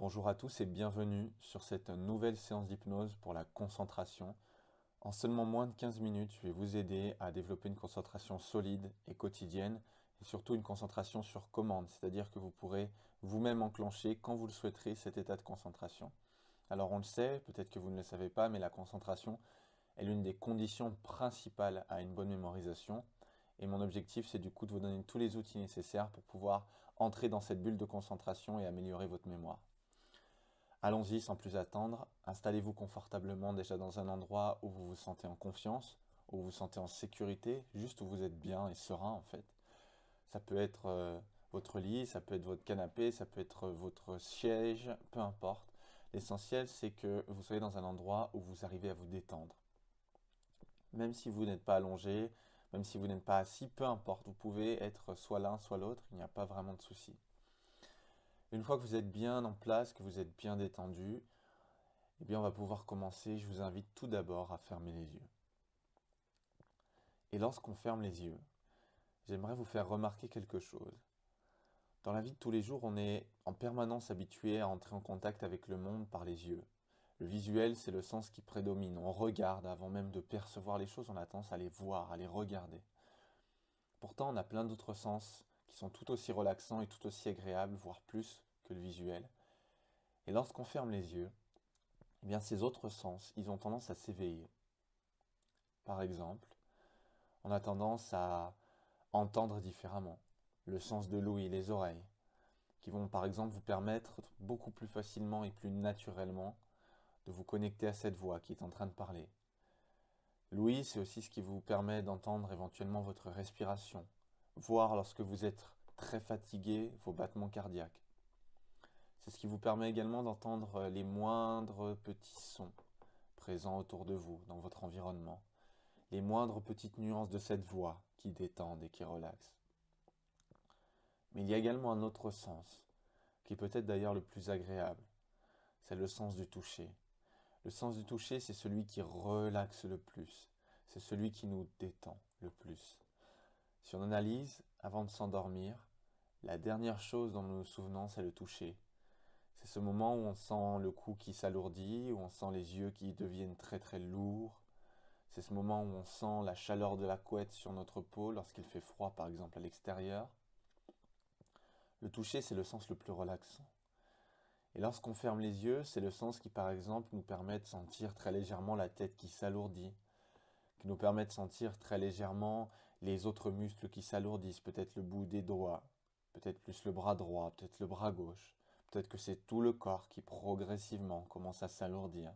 Bonjour à tous et bienvenue sur cette nouvelle séance d'hypnose pour la concentration. En seulement moins de 15 minutes, je vais vous aider à développer une concentration solide et quotidienne et surtout une concentration sur commande, c'est-à-dire que vous pourrez vous-même enclencher quand vous le souhaiterez cet état de concentration. Alors on le sait, peut-être que vous ne le savez pas, mais la concentration est l'une des conditions principales à une bonne mémorisation. Et mon objectif, c'est du coup de vous donner tous les outils nécessaires pour pouvoir entrer dans cette bulle de concentration et améliorer votre mémoire. Allons-y sans plus attendre, installez-vous confortablement déjà dans un endroit où vous vous sentez en confiance, où vous vous sentez en sécurité, juste où vous êtes bien et serein en fait. Ça peut être votre lit, ça peut être votre canapé, ça peut être votre siège, peu importe. L'essentiel c'est que vous soyez dans un endroit où vous arrivez à vous détendre. Même si vous n'êtes pas allongé, même si vous n'êtes pas assis, peu importe, vous pouvez être soit l'un soit l'autre, il n'y a pas vraiment de souci. Une fois que vous êtes bien en place, que vous êtes bien détendu, eh bien, on va pouvoir commencer. Je vous invite tout d'abord à fermer les yeux. Et lorsqu'on ferme les yeux, j'aimerais vous faire remarquer quelque chose. Dans la vie de tous les jours, on est en permanence habitué à entrer en contact avec le monde par les yeux. Le visuel, c'est le sens qui prédomine. On regarde avant même de percevoir les choses, on a tendance à les voir, à les regarder. Pourtant, on a plein d'autres sens qui sont tout aussi relaxants et tout aussi agréables, voire plus que le visuel. Et lorsqu'on ferme les yeux, eh bien, ces autres sens, ils ont tendance à s'éveiller. Par exemple, on a tendance à entendre différemment. Le sens de l'ouïe, les oreilles, qui vont par exemple vous permettre beaucoup plus facilement et plus naturellement de vous connecter à cette voix qui est en train de parler. L'ouïe, c'est aussi ce qui vous permet d'entendre éventuellement votre respiration, voir lorsque vous êtes très fatigué vos battements cardiaques. C'est ce qui vous permet également d'entendre les moindres petits sons présents autour de vous, dans votre environnement. Les moindres petites nuances de cette voix qui détendent et qui relaxent. Mais il y a également un autre sens, qui est peut-être d'ailleurs le plus agréable. C'est le sens du toucher. Le sens du toucher, c'est celui qui relaxe le plus. C'est celui qui nous détend le plus. Si on analyse, avant de s'endormir, la dernière chose dont nous nous souvenons, c'est le toucher. C'est ce moment où on sent le cou qui s'alourdit, où on sent les yeux qui deviennent très très lourds. C'est ce moment où on sent la chaleur de la couette sur notre peau lorsqu'il fait froid par exemple à l'extérieur. Le toucher, c'est le sens le plus relaxant. Et lorsqu'on ferme les yeux, c'est le sens qui, par exemple, nous permet de sentir très légèrement la tête qui s'alourdit, qui nous permet de sentir très légèrement les autres muscles qui s'alourdissent, peut-être le bout des doigts, peut-être plus le bras droit, peut-être le bras gauche, peut-être que c'est tout le corps qui progressivement commence à s'alourdir.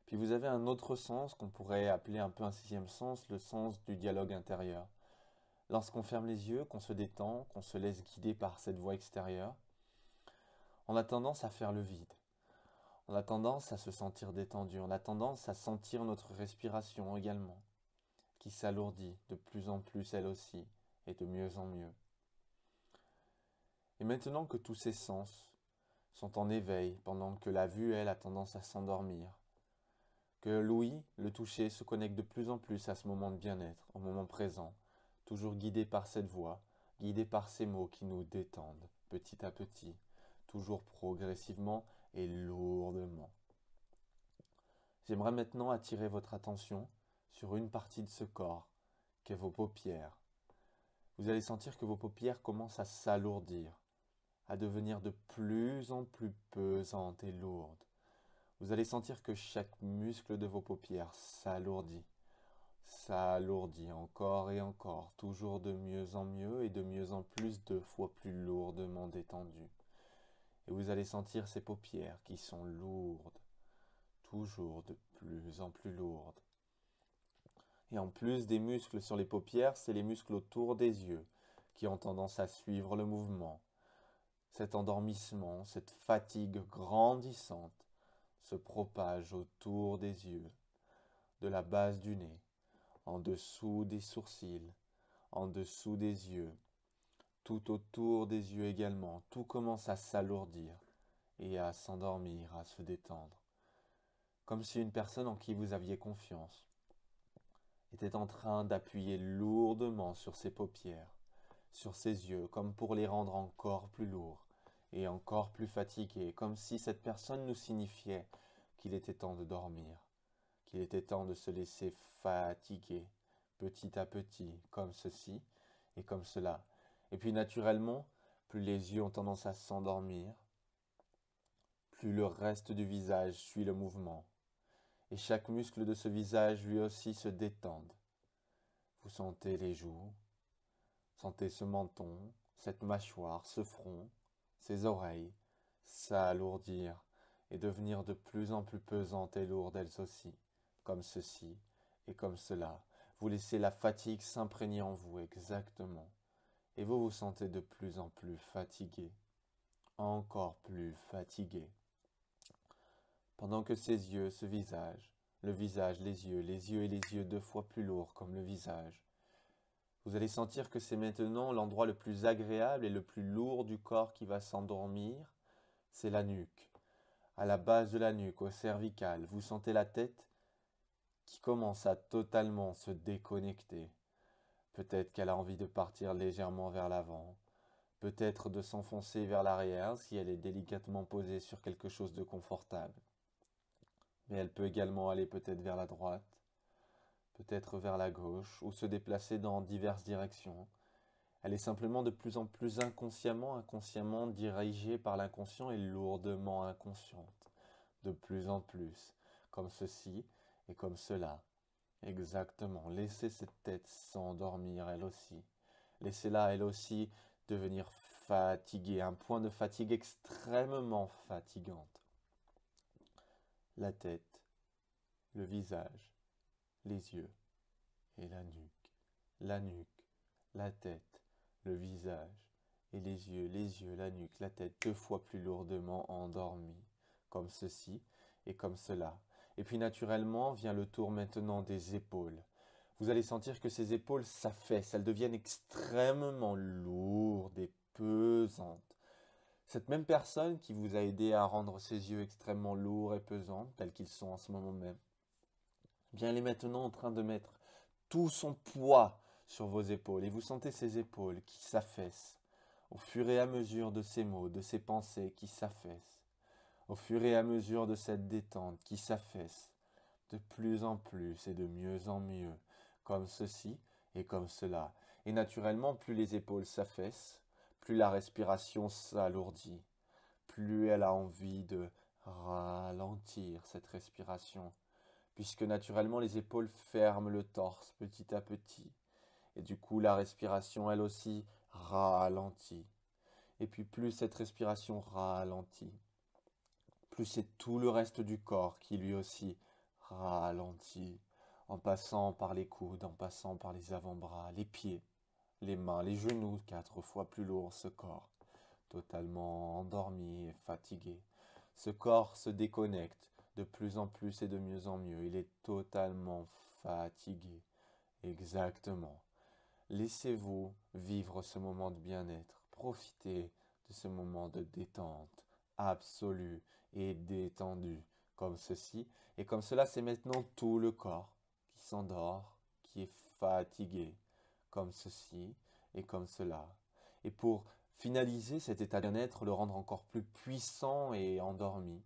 Puis vous avez un autre sens qu'on pourrait appeler un peu un sixième sens, le sens du dialogue intérieur. Lorsqu'on ferme les yeux, qu'on se détend, qu'on se laisse guider par cette voix extérieure, on a tendance à faire le vide. On a tendance à se sentir détendu. On a tendance à sentir notre respiration également, qui s'alourdit de plus en plus elle aussi, et de mieux en mieux. Et maintenant que tous ces sens sont en éveil, pendant que la vue, elle, a tendance à s'endormir, que l'ouïe, le toucher, se connecte de plus en plus à ce moment de bien-être, au moment présent, toujours guidé par cette voix, guidé par ces mots qui nous détendent, petit à petit, toujours progressivement et lourdement. J'aimerais maintenant attirer votre attention sur une partie de ce corps, qu'est vos paupières. Vous allez sentir que vos paupières commencent à s'alourdir, à devenir de plus en plus pesantes et lourdes. Vous allez sentir que chaque muscle de vos paupières s'alourdit encore et encore, toujours de mieux en mieux et de mieux en plus, 2 fois plus lourdement détendues. Et vous allez sentir ces paupières qui sont lourdes, toujours de plus en plus lourdes. Et en plus des muscles sur les paupières, c'est les muscles autour des yeux qui ont tendance à suivre le mouvement. Cet endormissement, cette fatigue grandissante se propage autour des yeux, de la base du nez, en dessous des sourcils, en dessous des yeux, tout autour des yeux également. Tout commence à s'alourdir et à s'endormir, à se détendre. Comme si une personne en qui vous aviez confiance était en train d'appuyer lourdement sur ses paupières, sur ses yeux, comme pour les rendre encore plus lourds et encore plus fatigué, comme si cette personne nous signifiait qu'il était temps de dormir, qu'il était temps de se laisser fatiguer, petit à petit, comme ceci et comme cela. Et puis naturellement, plus les yeux ont tendance à s'endormir, plus le reste du visage suit le mouvement, et chaque muscle de ce visage lui aussi se détende. Vous sentez les joues, sentez ce menton, cette mâchoire, ce front, ces oreilles, s'alourdir et devenir de plus en plus pesantes et lourdes elles aussi, comme ceci et comme cela. Vous laissez la fatigue s'imprégner en vous exactement, et vous vous sentez de plus en plus fatigué, encore plus fatigué. Pendant que ces yeux, ce visage, le visage, les yeux et les yeux 2 fois plus lourds comme le visage, vous allez sentir que c'est maintenant l'endroit le plus agréable et le plus lourd du corps qui va s'endormir, c'est la nuque. À la base de la nuque, au cervical, vous sentez la tête qui commence à totalement se déconnecter. Peut-être qu'elle a envie de partir légèrement vers l'avant, peut-être de s'enfoncer vers l'arrière si elle est délicatement posée sur quelque chose de confortable. Mais elle peut également aller peut-être vers la droite, peut-être vers la gauche, ou se déplacer dans diverses directions. Elle est simplement de plus en plus inconsciemment dirigée par l'inconscient et lourdement inconsciente. De plus en plus, comme ceci et comme cela. Exactement. Laissez cette tête s'endormir elle aussi. Laissez-la elle aussi devenir fatiguée, un point de fatigue extrêmement fatigante. La tête, le visage, les yeux et la nuque, la tête, le visage et les yeux, la nuque, la tête 2 fois plus lourdement endormis, comme ceci et comme cela. Et puis naturellement vient le tour maintenant des épaules. Vous allez sentir que ces épaules s'affaissent, elles deviennent extrêmement lourdes et pesantes. Cette même personne qui vous a aidé à rendre ses yeux extrêmement lourds et pesants, tels qu'ils sont en ce moment même, bien, elle est maintenant en train de mettre tout son poids sur vos épaules. Et vous sentez ces épaules qui s'affaissent au fur et à mesure de ces mots, de ces pensées qui s'affaissent, au fur et à mesure de cette détente qui s'affaisse de plus en plus et de mieux en mieux, comme ceci et comme cela. Et naturellement, plus les épaules s'affaissent, plus la respiration s'alourdit, plus elle a envie de ralentir cette respiration, puisque naturellement les épaules ferment le torse petit à petit, et du coup la respiration elle aussi ralentit. Et puis plus cette respiration ralentit, plus c'est tout le reste du corps qui lui aussi ralentit, en passant par les coudes, en passant par les avant-bras, les pieds, les mains, les genoux, 4 fois plus lourd ce corps, totalement endormi et fatigué. Ce corps se déconnecte de plus en plus et de mieux en mieux. Il est totalement fatigué. Exactement. Laissez-vous vivre ce moment de bien-être. Profitez de ce moment de détente absolue et détendu. Comme ceci. Et comme cela, c'est maintenant tout le corps qui s'endort, qui est fatigué. Comme ceci et comme cela. Et pour finaliser cet état de bien-être, le rendre encore plus puissant et endormi,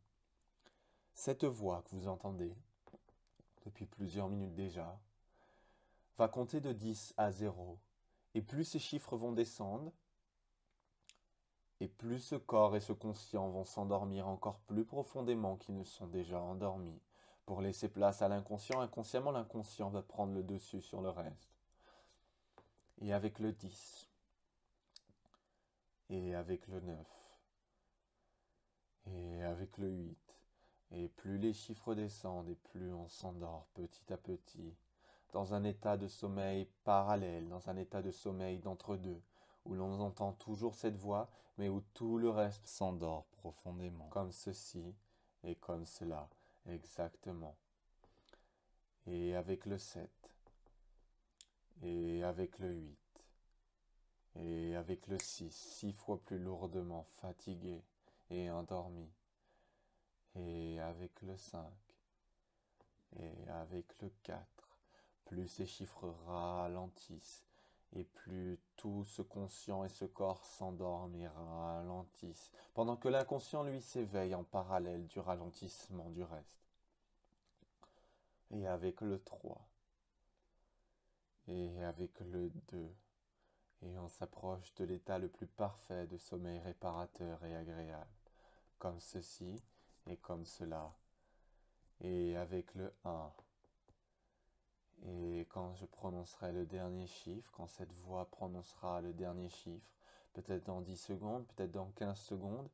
cette voix que vous entendez depuis plusieurs minutes déjà va compter de 10 à 0. Et plus ces chiffres vont descendre, et plus ce corps et ce conscient vont s'endormir encore plus profondément qu'ils ne sont déjà endormis. Pour laisser place à l'inconscient, inconsciemment l'inconscient va prendre le dessus sur le reste. Et avec le 10, et avec le 9, et avec le 8, et plus les chiffres descendent et plus on s'endort petit à petit, dans un état de sommeil parallèle, dans un état de sommeil d'entre-deux, où l'on entend toujours cette voix, mais où tout le reste s'endort profondément, comme ceci et comme cela, exactement. Et avec le 7, et avec le 8, et avec le 6 fois plus lourdement fatigué et endormi, et avec le 5, et avec le 4, plus ces chiffres ralentissent, et plus tout ce conscient et ce corps s'endorment et ralentissent, pendant que l'inconscient, lui, s'éveille en parallèle du ralentissement du reste. Et avec le 3, et avec le 2, et on s'approche de l'état le plus parfait de sommeil réparateur et agréable, comme ceci et comme cela, et avec le 1. Et quand je prononcerai le dernier chiffre, quand cette voix prononcera le dernier chiffre, peut-être dans 10 secondes, peut-être dans 15 secondes,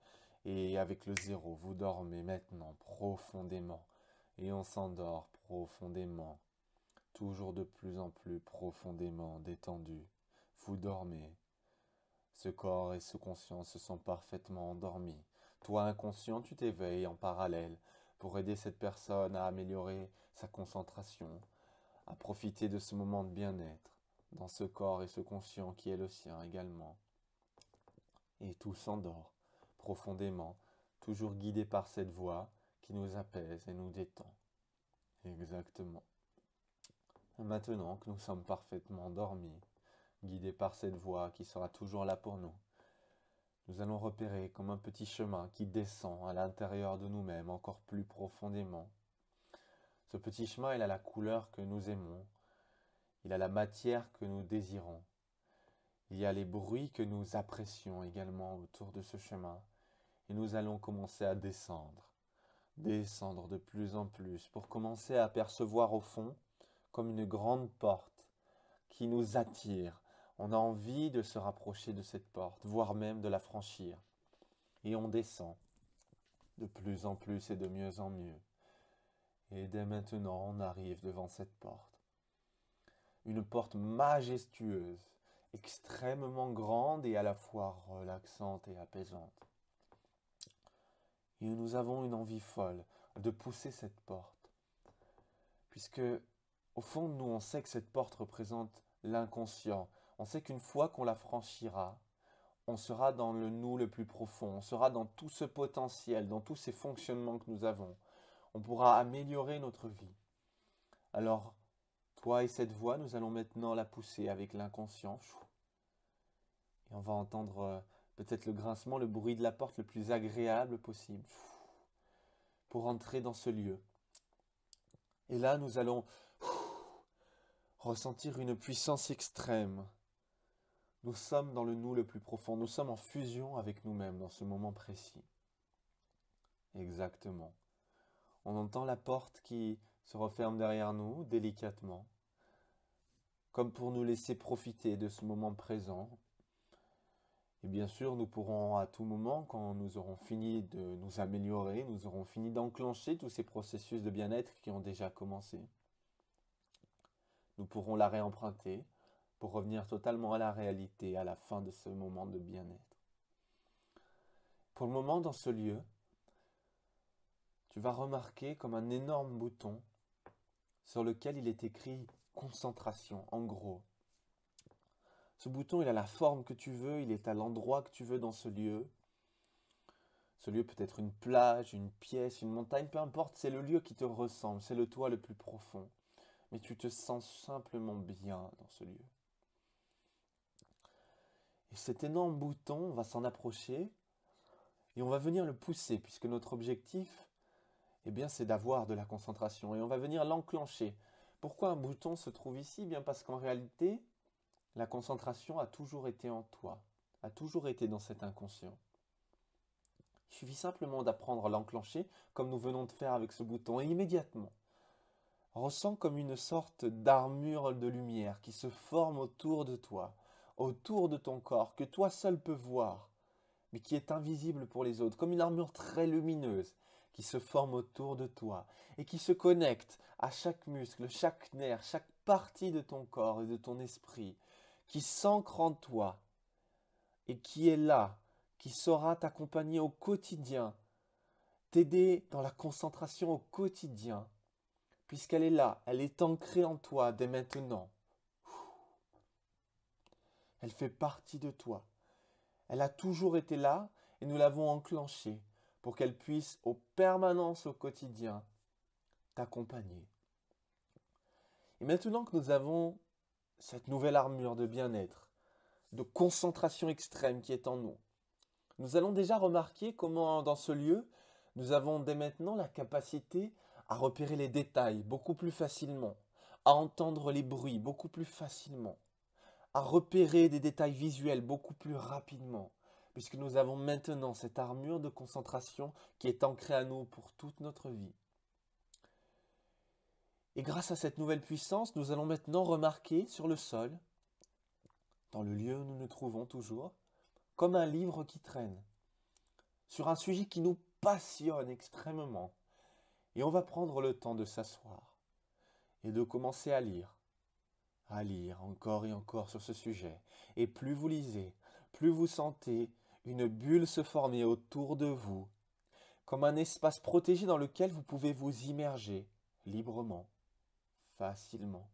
et avec le 0, vous dormez maintenant profondément, et on s'endort profondément, toujours de plus en plus profondément détendu. Vous dormez. Ce corps et ce conscient se sont parfaitement endormis. Toi, inconscient, tu t'éveilles en parallèle pour aider cette personne à améliorer sa concentration, à profiter de ce moment de bien-être, dans ce corps et ce conscient qui est le sien également. Et tout s'endort profondément, toujours guidé par cette voix qui nous apaise et nous détend. Exactement. Maintenant que nous sommes parfaitement endormis, guidés par cette voix qui sera toujours là pour nous, nous allons repérer comme un petit chemin qui descend à l'intérieur de nous-mêmes encore plus profondément. Ce petit chemin, il a la couleur que nous aimons, il a la matière que nous désirons. Il y a les bruits que nous apprécions également autour de ce chemin. Et nous allons commencer à descendre de plus en plus pour commencer à apercevoir au fond comme une grande porte qui nous attire. On a envie de se rapprocher de cette porte, voire même de la franchir. Et on descend de plus en plus et de mieux en mieux. Et dès maintenant, on arrive devant cette porte. Une porte majestueuse, extrêmement grande et à la fois relaxante et apaisante. Et nous avons une envie folle de pousser cette porte. Puisque, au fond de nous, on sait que cette porte représente l'inconscient. On sait qu'une fois qu'on la franchira, on sera dans le nous le plus profond. On sera dans tout ce potentiel, dans tous ces fonctionnements que nous avons. On pourra améliorer notre vie. Alors, toi et cette voix, nous allons maintenant la pousser avec l'inconscient. Et on va entendre peut-être le grincement, le bruit de la porte le plus agréable possible pour entrer dans ce lieu. Et là, nous allons ressentir une puissance extrême. Nous sommes dans le nous le plus profond. Nous sommes en fusion avec nous-mêmes dans ce moment précis. Exactement. On entend la porte qui se referme derrière nous délicatement, comme pour nous laisser profiter de ce moment présent. Et bien sûr, nous pourrons à tout moment, quand nous aurons fini de nous améliorer, nous aurons fini d'enclencher tous ces processus de bien-être qui ont déjà commencé. Nous pourrons la réemprunter pour revenir totalement à la réalité à la fin de ce moment de bien-être. Pour le moment, dans ce lieu, tu vas remarquer comme un énorme bouton sur lequel il est écrit « Concentration » en gros. Ce bouton, il a la forme que tu veux, il est à l'endroit que tu veux dans ce lieu. Ce lieu peut être une plage, une pièce, une montagne, peu importe, c'est le lieu qui te ressemble, c'est le toi le plus profond. Mais tu te sens simplement bien dans ce lieu. Et cet énorme bouton, on va s'en approcher et on va venir le pousser, puisque notre objectif, eh bien, c'est d'avoir de la concentration. Et on va venir l'enclencher. Pourquoi un bouton se trouve ici? Bien parce qu'en réalité, la concentration a toujours été en toi, a toujours été dans cet inconscient. Il suffit simplement d'apprendre à l'enclencher, comme nous venons de faire avec ce bouton, et immédiatement, ressens comme une sorte d'armure de lumière qui se forme autour de toi, autour de ton corps, que toi seul peux voir, mais qui est invisible pour les autres, comme une armure très lumineuse qui se forme autour de toi et qui se connecte à chaque muscle, chaque nerf, chaque partie de ton corps et de ton esprit, qui s'ancre en toi et qui est là, qui saura t'accompagner au quotidien, t'aider dans la concentration au quotidien, puisqu'elle est là, elle est ancrée en toi dès maintenant. Elle fait partie de toi. Elle a toujours été là et nous l'avons enclenchée pour qu'elle puisse en permanence au quotidien t'accompagner. Et maintenant que nous avons cette nouvelle armure de bien-être, de concentration extrême qui est en nous. Nous allons déjà remarquer comment dans ce lieu, nous avons dès maintenant la capacité à repérer les détails beaucoup plus facilement, à entendre les bruits beaucoup plus facilement, à repérer des détails visuels beaucoup plus rapidement, puisque nous avons maintenant cette armure de concentration qui est ancrée à nous pour toute notre vie. Et grâce à cette nouvelle puissance, nous allons maintenant remarquer sur le sol, dans le lieu où nous nous trouvons toujours, comme un livre qui traîne, sur un sujet qui nous passionne extrêmement. Et on va prendre le temps de s'asseoir et de commencer à lire encore et encore sur ce sujet. Et plus vous lisez, plus vous sentez une bulle se former autour de vous, comme un espace protégé dans lequel vous pouvez vous immerger librement, facilement.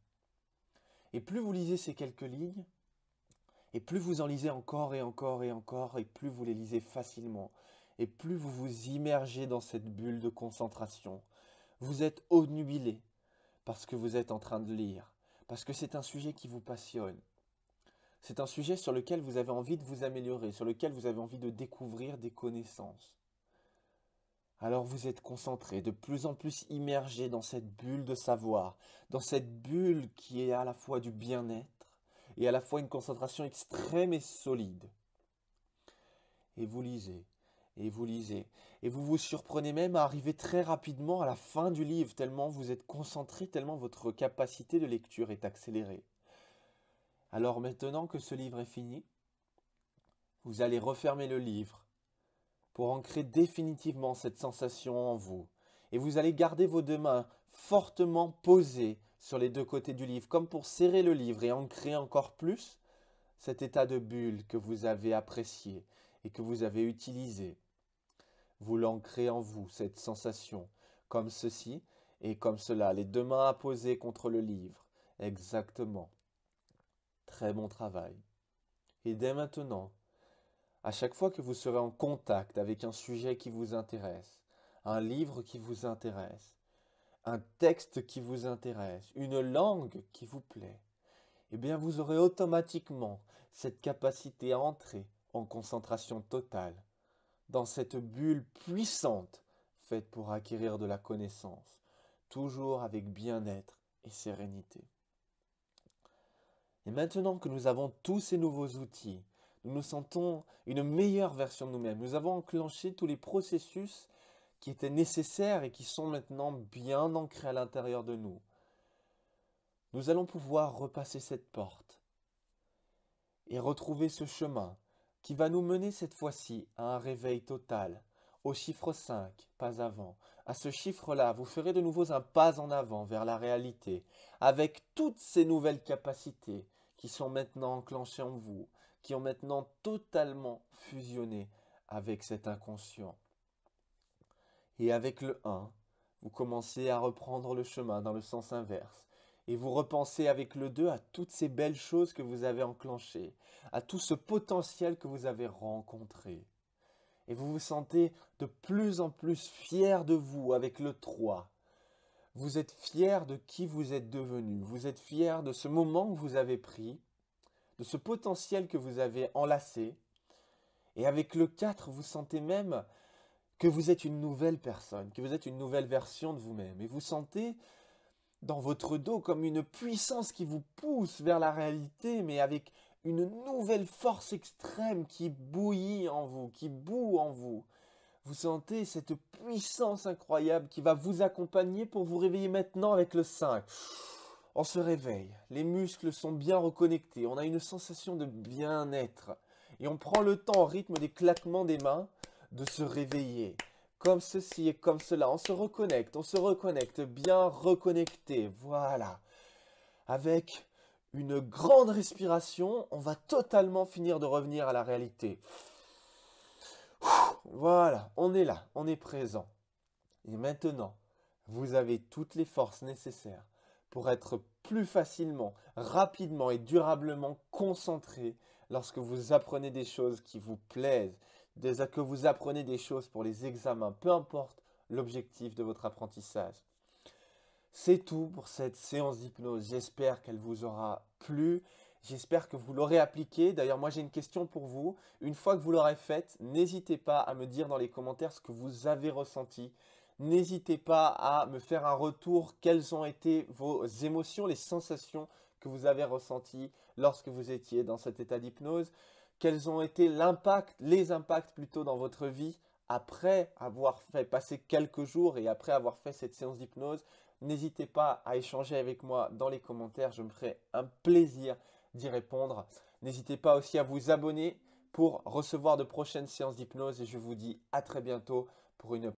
Et plus vous lisez ces quelques lignes, et plus vous en lisez encore et encore et encore, et plus vous les lisez facilement, et plus vous vous immergez dans cette bulle de concentration, vous êtes obnubilé parce que vous êtes en train de lire, parce que c'est un sujet qui vous passionne. C'est un sujet sur lequel vous avez envie de vous améliorer, sur lequel vous avez envie de découvrir des connaissances. Alors vous êtes concentré, de plus en plus immergé dans cette bulle de savoir, dans cette bulle qui est à la fois du bien-être et à la fois une concentration extrême et solide. Et vous lisez, et vous lisez, et vous vous surprenez même à arriver très rapidement à la fin du livre, tellement vous êtes concentré, tellement votre capacité de lecture est accélérée. Alors maintenant que ce livre est fini, vous allez refermer le livre pour ancrer définitivement cette sensation en vous. Et vous allez garder vos deux mains fortement posées sur les deux côtés du livre, comme pour serrer le livre et ancrer encore plus cet état de bulle que vous avez apprécié et que vous avez utilisé. Vous l'ancrez en vous, cette sensation, comme ceci et comme cela, les deux mains apposées contre le livre. Exactement. Très bon travail. Et dès maintenant, à chaque fois que vous serez en contact avec un sujet qui vous intéresse, un livre qui vous intéresse, un texte qui vous intéresse, une langue qui vous plaît, eh bien vous aurez automatiquement cette capacité à entrer en concentration totale, dans cette bulle puissante faite pour acquérir de la connaissance, toujours avec bien-être et sérénité. Et maintenant que nous avons tous ces nouveaux outils, nous nous sentons une meilleure version de nous-mêmes. Nous avons enclenché tous les processus qui étaient nécessaires et qui sont maintenant bien ancrés à l'intérieur de nous. Nous allons pouvoir repasser cette porte et retrouver ce chemin qui va nous mener cette fois-ci à un réveil total, au chiffre 5, pas avant. À ce chiffre-là, vous ferez de nouveau un pas en avant vers la réalité, avec toutes ces nouvelles capacités qui sont maintenant enclenchées en vous, qui ont maintenant totalement fusionné avec cet inconscient. Et avec le 1, vous commencez à reprendre le chemin dans le sens inverse. Et vous repensez avec le 2 à toutes ces belles choses que vous avez enclenchées, à tout ce potentiel que vous avez rencontré. Et vous vous sentez de plus en plus fier de vous avec le 3. Vous êtes fier de qui vous êtes devenu. Vous êtes fier de ce moment que vous avez pris, de ce potentiel que vous avez enlacé. Et avec le 4, vous sentez même que vous êtes une nouvelle personne, que vous êtes une nouvelle version de vous-même. Et vous sentez dans votre dos comme une puissance qui vous pousse vers la réalité, mais avec une nouvelle force extrême qui bouillit en vous, qui bout en vous. Vous sentez cette puissance incroyable qui va vous accompagner pour vous réveiller maintenant avec le 5. On se réveille, les muscles sont bien reconnectés, on a une sensation de bien-être. Et on prend le temps, au rythme des claquements des mains, de se réveiller. Comme ceci et comme cela, on se reconnecte, bien reconnecté, voilà. Avec une grande respiration, on va totalement finir de revenir à la réalité. Voilà, on est là, on est présent. Et maintenant, vous avez toutes les forces nécessaires pour être plus facilement, rapidement et durablement concentré lorsque vous apprenez des choses qui vous plaisent, que vous apprenez des choses pour les examens, peu importe l'objectif de votre apprentissage. C'est tout pour cette séance d'hypnose. J'espère qu'elle vous aura plu. J'espère que vous l'aurez appliquée. D'ailleurs, moi j'ai une question pour vous. Une fois que vous l'aurez faite, n'hésitez pas à me dire dans les commentaires ce que vous avez ressenti. N'hésitez pas à me faire un retour. Quelles ont été vos émotions, les sensations que vous avez ressenties lorsque vous étiez dans cet état d'hypnose? Quels ont été les impacts plutôt dans votre vie après avoir fait passer quelques jours et après avoir fait cette séance d'hypnose? N'hésitez pas à échanger avec moi dans les commentaires, je me ferai un plaisir d'y répondre. N'hésitez pas aussi à vous abonner pour recevoir de prochaines séances d'hypnose et je vous dis à très bientôt pour une